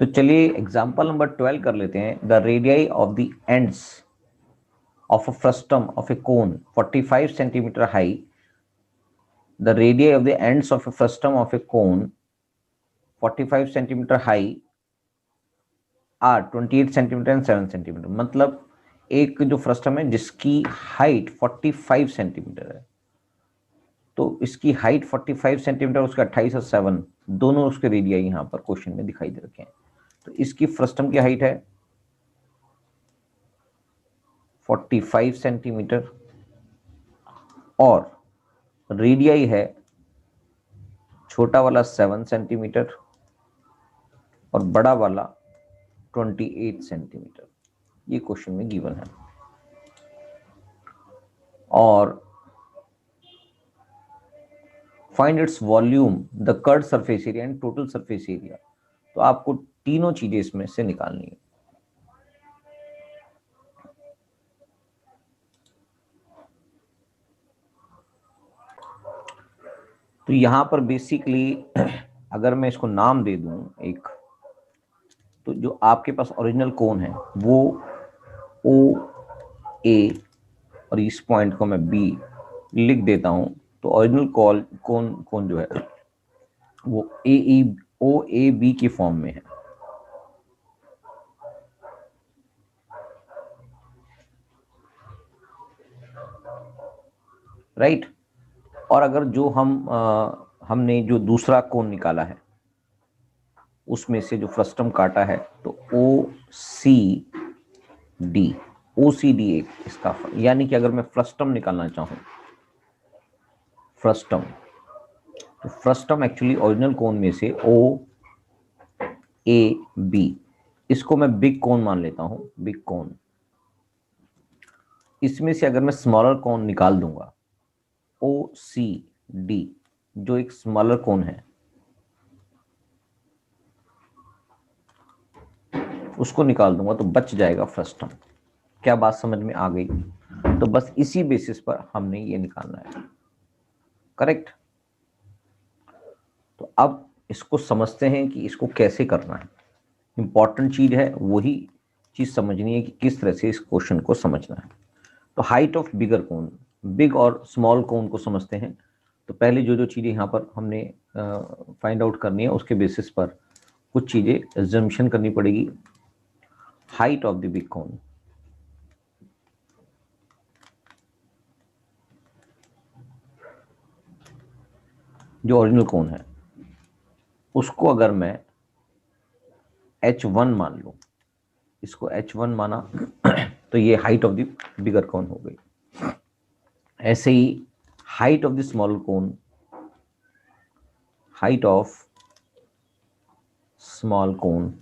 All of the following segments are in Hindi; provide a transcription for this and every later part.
तो चलिए एग्जांपल नंबर 12 कर लेते हैं। The radii of the ends of a frustum of a cone 45 centimetre high. The radii of the ends of a frustum of a cone 45 centimetre high are 28 centimetre and 7 centimetre. मतलब एक जो फ्रस्टम है जिसकी हाइट 45 सेंटीमीटर है, तो इसकी हाइट 45 सेंटीमीटर, उसका 28 और 7 दोनों उसके रेडियाई यहाँ पर क्वेश्चन में दिखाई दे रखे हैं। तो इसकी फ्रस्टम की हाइट है 45 सेंटीमीटर और रेडियाई है छोटा वाला 7 सेंटीमीटर और बड़ा वाला 28 सेंटीमीटर। ये क्वेश्चन में गिवन है। और find its volume, the curve surface area and total surface area. तो आपको तीनों चीजें इसमें से निकालनी है। तो यहां पर बेसिकली अगर मैं इसको नाम दे दूं एक, तो जो आपके पास ओरिजिनल कोन है वो ओ ए और इस पॉइंट को मैं बी लिख देता हूं। तो ओरिजिनल कोन कोन जो है वो ए ई ओ ए बी की फॉर्म में है। राइट। और अगर जो हमने जो दूसरा कोन निकाला है उसमें से जो फ्रस्टम काटा है, तो ओ सी डी, ओ सी डी एक इसका, यानी कि अगर मैं फ्रस्टम निकालना चाहूं, फ्रस्टम, तो फ्रस्टम एक्चुअली ओरिजिनल कोन में से ओ ए बी, इसको मैं बिग कोन मान लेता हूं, बिग कोन। इसमें से अगर मैं स्मॉलर कोन निकाल दूंगा, ओ सी डी, जो एक स्मॉलर कोन है, उसको निकाल दूंगा तो बच जाएगा फ्रस्टम। क्या बात समझ में आ गई? तो बस इसी बेसिस पर हमने ये निकालना है। करेक्ट। तो अब इसको समझते हैं कि इसको कैसे करना है। इंपॉर्टेंट चीज है वही चीज समझनी है कि किस तरह से इस क्वेश्चन को समझना है। तो height of bigger cone, big और स्मॉल कोन को समझते हैं। तो पहले जो जो चीजें यहाँ पर हमने फाइंड आउट करनी है उसके बेसिस पर कुछ चीजें एजम्पशन करनी पड़ेगी। हाइट ऑफ द बिग कोन, जो ओरिजिनल कोन है, उसको अगर मैं h1 मान लूं, इसको h1 माना तो ये height of the bigger cone हो गई। ऐसे ही height of the small cone, height of small cone,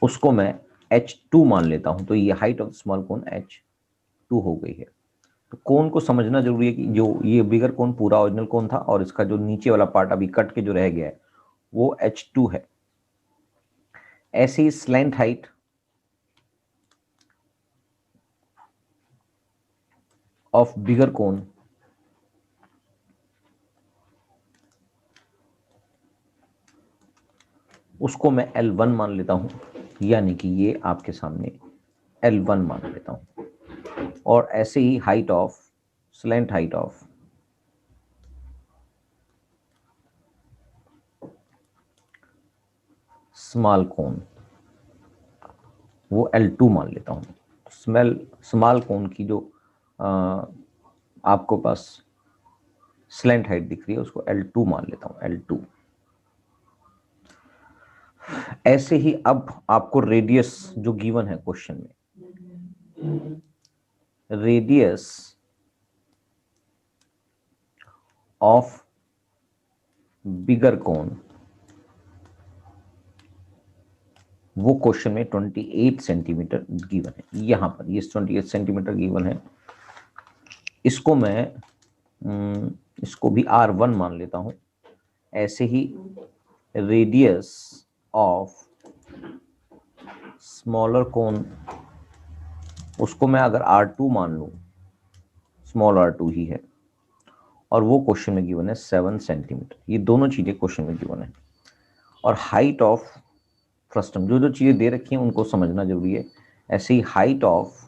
उसको मैं h2 मान लेता हूं, तो ये height of small cone h2 हो गई है। तो कोन को समझना जरूरी है कि जो ये बिगर कोन पूरा ओरिजिनल कोन था और इसका जो नीचे वाला पार्ट अभी कट के जो रह गया है वो h2 है। ऐसे ही स्लैंट हाइट ऑफ बिगर कोन, उसको मैं L1 मान लेता हूं, यानी कि ये आपके सामने L1 मान लेता हूं। और ऐसे ही height of, slant height of small cone, वो L2 मान लेता हूं। स्मॉल कोन की जो आपको पास स्लैंट हाइट दिख रही है उसको L2 मान लेता हूं, L2। ऐसे ही अब आपको रेडियस जो गिवन है क्वेश्चन में, रेडियस ऑफ बिगर कोन, वो क्वेश्चन में 28 सेंटीमीटर गिवन है। यहां पर ये 28 सेंटीमीटर गिवन है। इसको मैं इसको भी R1 मान लेता हूं। ऐसे ही रेडियस ऑफ स्मॉलर कोन, उसको मैं अगर R2 मान लूं, स्मॉल R2 ही है, और वो क्वेश्चन में गिवन है 7 सेंटीमीटर। ये दोनों चीजें क्वेश्चन में गिवन है। और हाइट ऑफ फ्रस्टम, जो जो चीजें दे रखी हैं उनको समझना जरूरी है। ऐसे ही हाइट ऑफ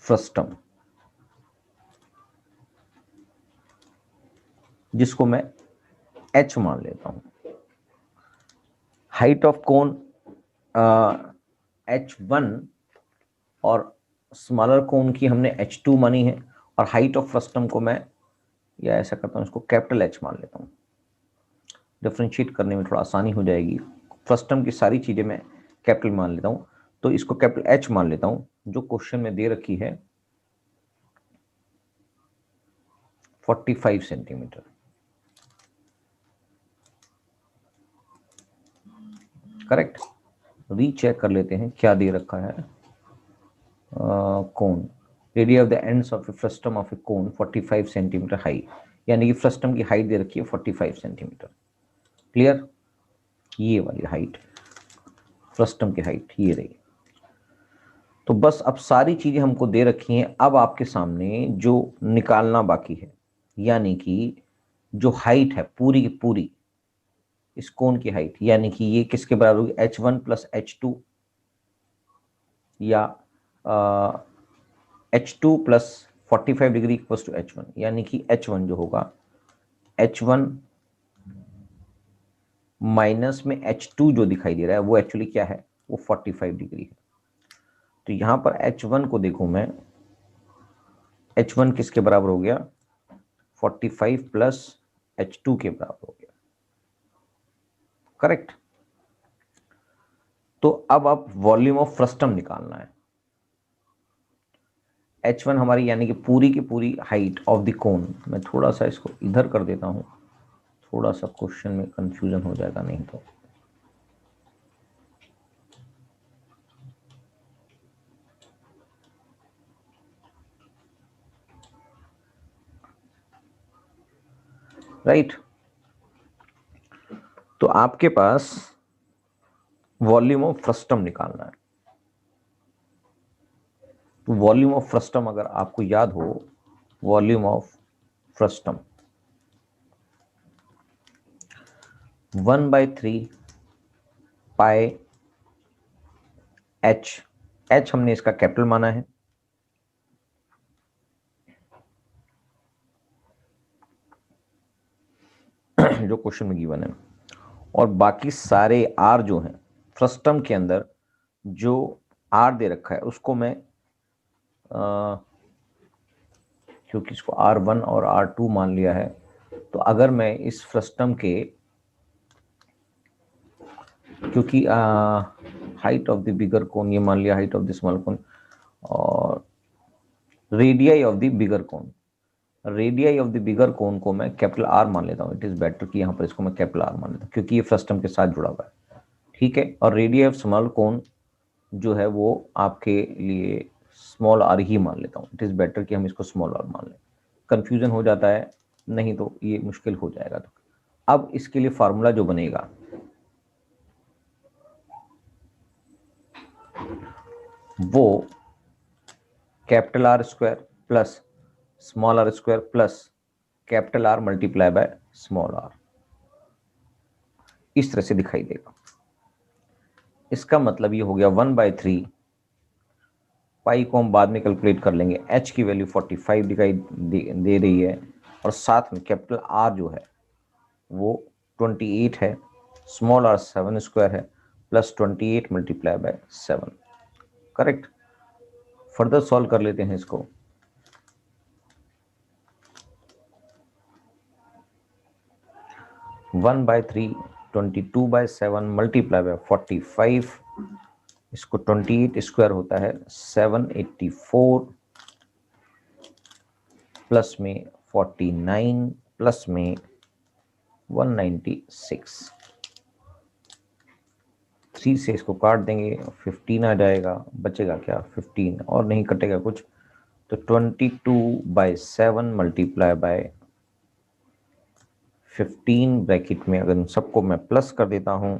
फ्रस्टम, जिसको मैं h मान लेता हूं। हाइट ऑफ कोन h1 और स्मॉलर कोन की हमने h2 मानी है, और हाइट ऑफ फ्रस्टम को मैं, या ऐसा करता हूं, इसको कैपिटल H मान लेता हूं। डिफ्रेंशिएट करने में थोड़ा आसानी हो जाएगी। फ्रस्टम की सारी चीजें मैं कैपिटल मान लेता हूं, तो इसको कैपिटल H मान लेता हूं, जो क्वेश्चन में दे रखी है 45 सेंटीमीटर। करेक्ट। रीचेक कर लेते हैं क्या दे रखा है। Cone, radius of the ends of a frustum of a cone 45 centimetre high, यानी कि फ्रस्टम की हाइट दे रखी है 45 सेंटीमीटर। क्लियर? ये वाली हाइट, फ्रस्टम की हाइट ये रही। तो बस अब सारी चीजें हमको दे रखी हैं, अब आपके सामने जो निकालना बाकी है, यानी कि जो हाइट है पूरी की पूरी इस कोन की हाइट, यानी कि ये किसके बराबर होगी, h1 प्लस h2, या h2 plus 45 degree equals to h1, यानी कि h1 जो होगा h1 माइनस में h2 जो दिखाई दे रहा है वो एक्चुअली क्या है, वो 45 डिग्री है। तो यहां पर h1 को देखूं मैं, h1 किसके बराबर हो गया, 45 प्लस h2 के बराबर हो गया। करेक्ट। तो अब वॉल्यूम ऑफ फ्रस्टम निकालना है। h1 हमारी यानी कि पूरी की पूरी हाइट ऑफ द कोन, मैं थोड़ा सा इसको इधर कर देता हूं, थोड़ा सा क्वेश्चन में कंफ्यूजन हो जाएगा नहीं तो। राइट। तो आपके पास वॉल्यूम ऑफ फ्रस्टम निकालना है। तो वॉल्यूम ऑफ फ्रस्टम अगर आपको याद हो, volume of frustum 1/3 pi h हमने इसका कैपिटल माना है, जो क्वेश्चन में गिवन है, और बाकी सारे r जो हैं फ्रस्टम के अंदर जो r दे रखा है उसको मैं क्योंकि इसको R1 और R2 मान लिया है, तो अगर मैं इस फ्रस्टम के, क्योंकि height of the bigger cone ये मान लिया, height of the small cone, और radii of the bigger cone, radii of the bigger cone को मैं कैपिटल R मान लेता हूँ। इट इज बेटर कि यहाँ पर इसको मैं कैपिटल R मान लेता हूँ क्योंकि ये फ्रस्टम के साथ जुड़ा हुआ है। ठीक है। और रेडियाई ऑफ स्मॉल कोन जो है वो आपके लिए स्मॉल r ही मान लेता हूँ। इट इज बेटर कि हम इसको स्मॉल r मान लें, कंफ्यूजन हो जाता है, नहीं तो ये मुश्किल हो जाएगा। तो अब इसके लिए फार्मूला जो बनेगा वो capital R square plus small r square plus capital R multiply by small r, इस तरह से दिखाई देगा। इसका मतलब ये हो गया 1/3 पाई को हम बाद में कैलकुलेट कर लेंगे, h की वैल्यू 45 दिखाई दे रही है, और साथ में कैपिटल R जो है वो 28 है, स्मॉल r 7 स्क्वायर है, plus 28 multiply by 7। Correct. Further solve कर लेते हैं इसको। वन बाय 3 22/7 मल्टीप्लाई बाय 45, इसको 28 स्क्वायर होता है 784, प्लस में 49, प्लस में 196। 3 से इसको काट देंगे 15 आ जाएगा, बचेगा क्या 15, और नहीं कटेगा कुछ, तो 22/7 मल्टीप्लाई बाय 15 ब्रैकेट में अगर इन सबको मैं प्लस कर देता हूं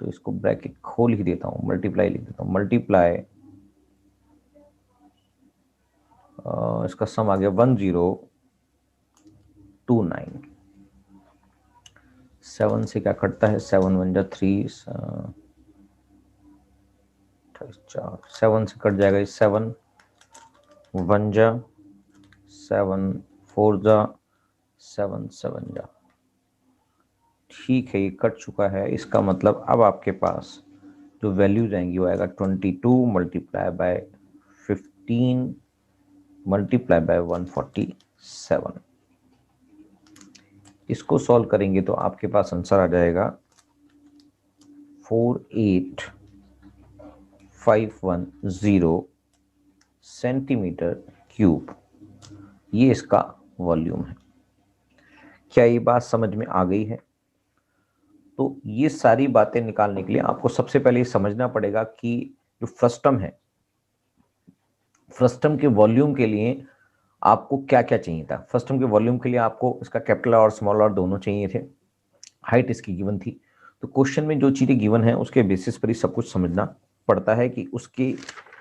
तो इसको ब्रैकेट खोल ही देता हूं, मल्टीप्लाई लिख देता हूं, मल्टीप्लाई इसका सम आ गया 10 29। 7 से क्या कटता है, 7 1 जा 3, 4, 7 से कट जाएगा, 7 1 जा 7, 4 जा 7, 7 जा। ठीक है, ये कट चुका है। इसका मतलब अब आपके पास जो वैल्यूज आएंगी वो आएगा 22 मल्टीप्लाई बाय 15 मल्टीप्लाई बाय 147। इसको सॉल्व करेंगे तो आपके पास आंसर आ जाएगा 48510 सेंटीमीटर क्यूब। ये इसका वॉल्यूम है। क्या ये बात समझ में आ गई है? तो ये सारी बातें निकालने के लिए आपको सबसे पहले ये समझना पड़ेगा कि जो फ्रस्टम है, फ्रस्टम के वॉल्यूम के लिए आपको क्या क्या चाहिए था। फ्रस्टम के वॉल्यूम के लिए आपको इसका कैपिटल और स्मॉल और दोनों चाहिए थे। हाइट इसकी गिवन थी। तो क्वेश्चन में जो चीजें गिवन है उसके बेसिस पर ही सब कुछ समझना पड़ता है कि उसके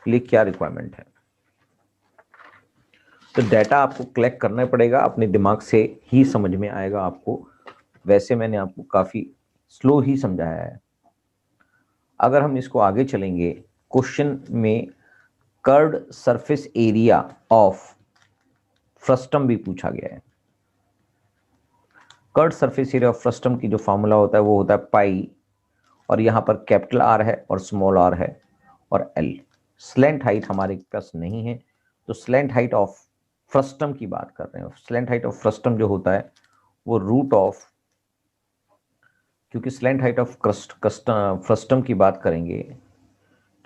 लिए क्या रिक्वायरमेंट है। तो डाटा आपको कलेक्ट करना पड़ेगा, अपने दिमाग से ही समझ में आएगा आपको। वैसे मैंने आपको काफी स्लो ही समझाया है। अगर हम इसको आगे चलेंगे, क्वेश्चन में curved surface area of frustum भी पूछा गया है। Curved surface area of frustum की जो फॉर्मूला होता है वो होता है पाई, और यहां पर कैपिटल आर है और स्मॉल आर है और एल। स्लैंट हाइट हमारे पास नहीं है, तो स्लैंट हाइट ऑफ फ्रस्टम की बात कर रहे हैं। स्लैंट हाइट ऑफ फ्रस्टम जो होता है वो रूट ऑफ, क्योंकि स्लैंट हाइट ऑफ फ्रस्टम की बात करेंगे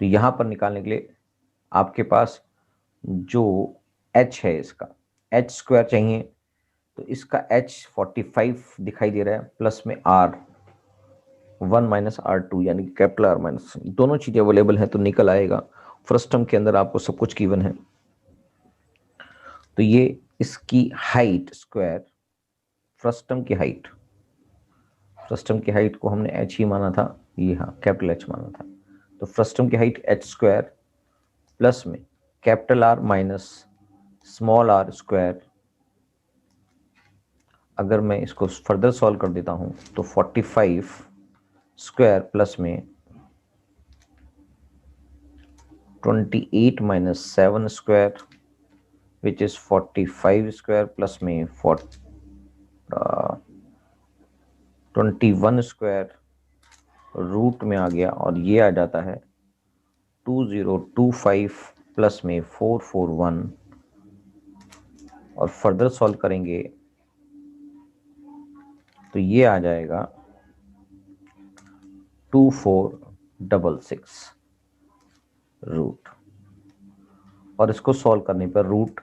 तो यहां पर निकालने के लिए आपके पास जो h है, इसका h स्क्वायर चाहिए। तो इसका h 45 दिखाई दे रहा है, प्लस में R1 माइनस R2, यानी कि कैपिटल R माइनस, दोनों चीजें अवेलेबल हैं तो निकल आएगा। फ्रस्टम के अंदर आपको सब कुछ गिवन है। तो ये इसकी हाइट स्क्वायर, फ्रस्टम की हाइट, फ्रस्टम की हाइट को हमने h ही माना था, ये हाँ कैपिटल H माना था। तो फ्रस्टम की हाइट h स्क्वायर प्लस में capital R minus small r square. अगर मैं इसको फर्दर सॉल्व कर देता हूं तो 45 स्क्वायर प्लस में 28 minus 7 square which is 45 square plus में 21 स्क्वायर रूट में आ गया, और ये आ जाता है 2025 प्लस में 441। और फर्दर सॉल्व करेंगे तो ये आ जाएगा 2466 रूट, और इसको सॉल्व करने पर रूट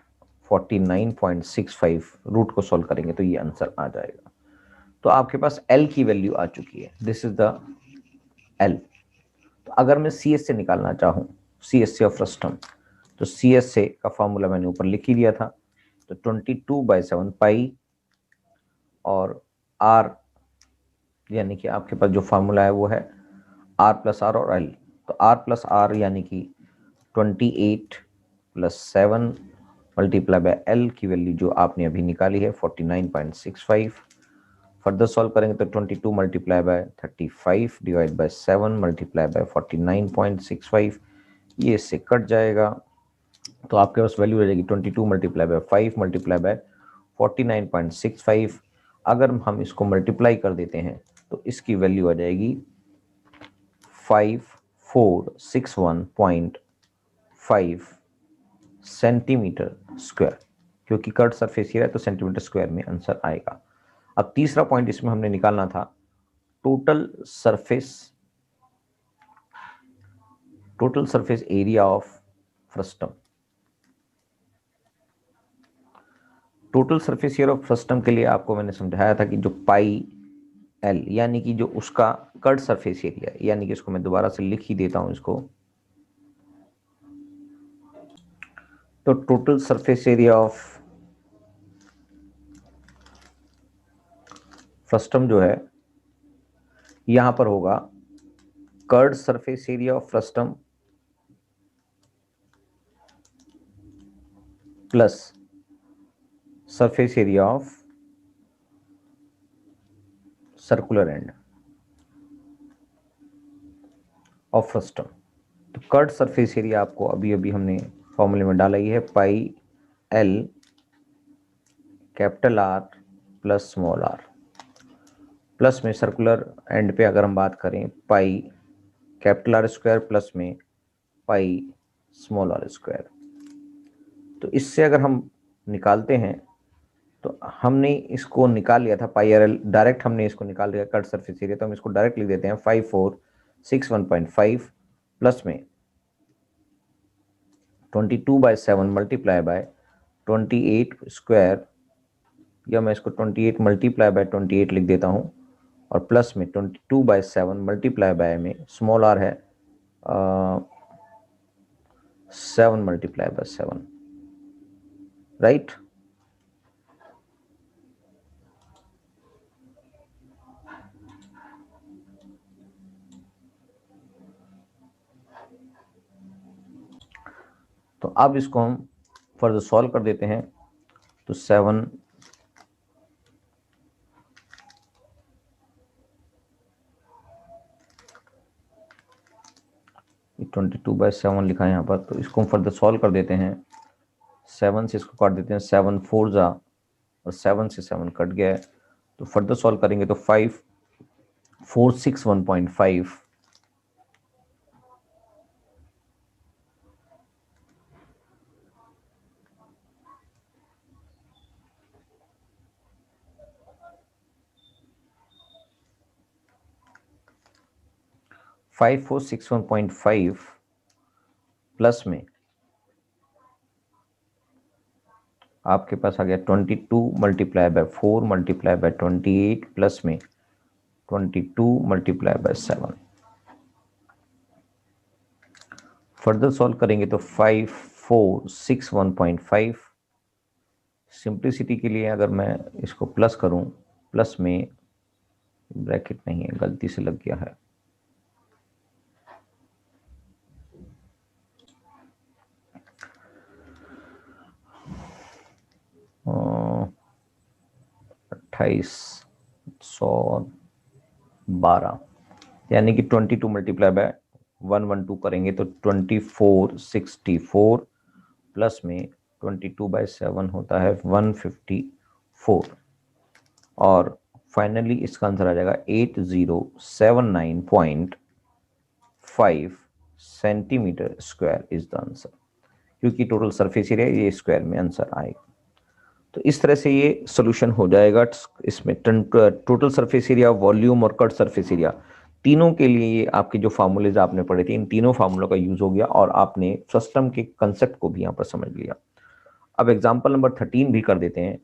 49.65 रूट को सॉल्व करेंगे तो ये आंसर आ जाएगा। तो आपके पास L की वैल्यू आ चुकी है, दिस इज द L। तो अगर मैं CS से निकालना चाहूँ, CS से ऑफ फ्रस्टम, तो CS से का फॉर्मूला मैंने ऊपर लिख ही दिया था। तो 22/7 पाई, और R यानी कि आपके पास जो फार्मूला है वो है R प्लस आर और L। तो R प्लस आर यानी कि 28 प्लस 7 मल्टीप्लाई बाय L की वैल्यू जो आपने अभी निकाली है 49.65। फर्दर सॉल्व करेंगे तो 22 multiply by 35 divide by 7 multiply by 49.65, ये इससे कट जाएगा। तो आपके पास वैल्यू रह जाएगी 22 मल्टीप्लाई बाय 5 मल्टीप्लाई बाय 49.65। अगर हम इसको मल्टीप्लाई कर देते हैं तो इसकी वैल्यू आ जाएगी 5461.5 सेंटीमीटर स्क्वायर, क्योंकि कर्व सरफेस एरिया है तो सेंटीमीटर स्क्वायर में आंसर आएगा। अब तीसरा पॉइंट इसमें हमने निकालना था total surface area of frustum. Total surface area of frustum के लिए आपको मैंने समझाया था कि जो पाई L यानी कि जो उसका कर्व सरफेस एरिया, यानी कि इसको मैं दोबारा से लिख ही देता हूं इसको। तो total surface area of frustum जो है यहां पर होगा curve surface area of frustum plus surface area of circular end of frustum. तो कर्ड सरफेस एरिया आपको अभी अभी हमने फॉर्मूले में डाला ही है, pi L capital R plus small R, plus में सर्कुलर एंड पे अगर हम बात करें pi capital R square plus में पाई स्मॉल आर स्क्वायर। तो इससे अगर हम निकालते हैं तो हमने इसको निकाल लिया था पाई आर एल, डायरेक्ट हमने इसको निकाल लिया कट सरफेस एरिया, तो हम इसको डायरेक्ट लिख देते हैं 5461.5 प्लस में 22/7 मल्टीप्लाई बाय 28 स्क्वायर, या मैं इसको 28 मल्टीप्लाई बाय 28 लिख देता हूँ, और प्लस में 22/7 मल्टीप्लाई बाय में स्मॉल आर है 7 मल्टीप्लाई बाय 7, राइट। तो अब इसको हम फर्दर सॉल्व कर देते हैं। तो 7 22/7 लिखा है यहाँ पर, तो इसको हम फर्दर सॉल्व कर देते हैं। 7 से इसको काट देते हैं, 7 4 जा, और 7 से 7 कट गया है। तो फर्दर सॉल्व करेंगे तो 5461.5 5461.5 प्लस में आपके पास आ गया 22 multiply by 4 multiply by 28 plus में 22 मल्टीप्लाई बाय 7। फर्दर सॉल्व करेंगे तो 5461.5। सिंप्लिसिटी के लिए अगर मैं इसको प्लस करूं, प्लस में ब्रैकेट नहीं है, गलती से लग गया है, अ, 2812, यानी कि 22 मल्टीप्लाई बाय 112 करेंगे तो 2464 प्लस में 22/7 होता है 154, और फाइनली इसका आंसर आ जाएगा 8079.5 centimetre square is the answer, क्योंकि टोटल सरफेस एरिया ये स्क्वायर में आंसर आएगा। तो इस तरह से ये सोल्यूशन हो जाएगा। इसमें टोटल सरफेस एरिया, वॉल्यूम और कट सरफेस एरिया तीनों के लिए ये आपके जो फार्मूलेज आपने पढ़े थे, इन तीनों फार्मूलों का यूज हो गया और आपने फ्रस्टम के कंसेप्ट को भी यहाँ पर समझ लिया। अब एग्जाम्पल नंबर 13 भी कर देते हैं।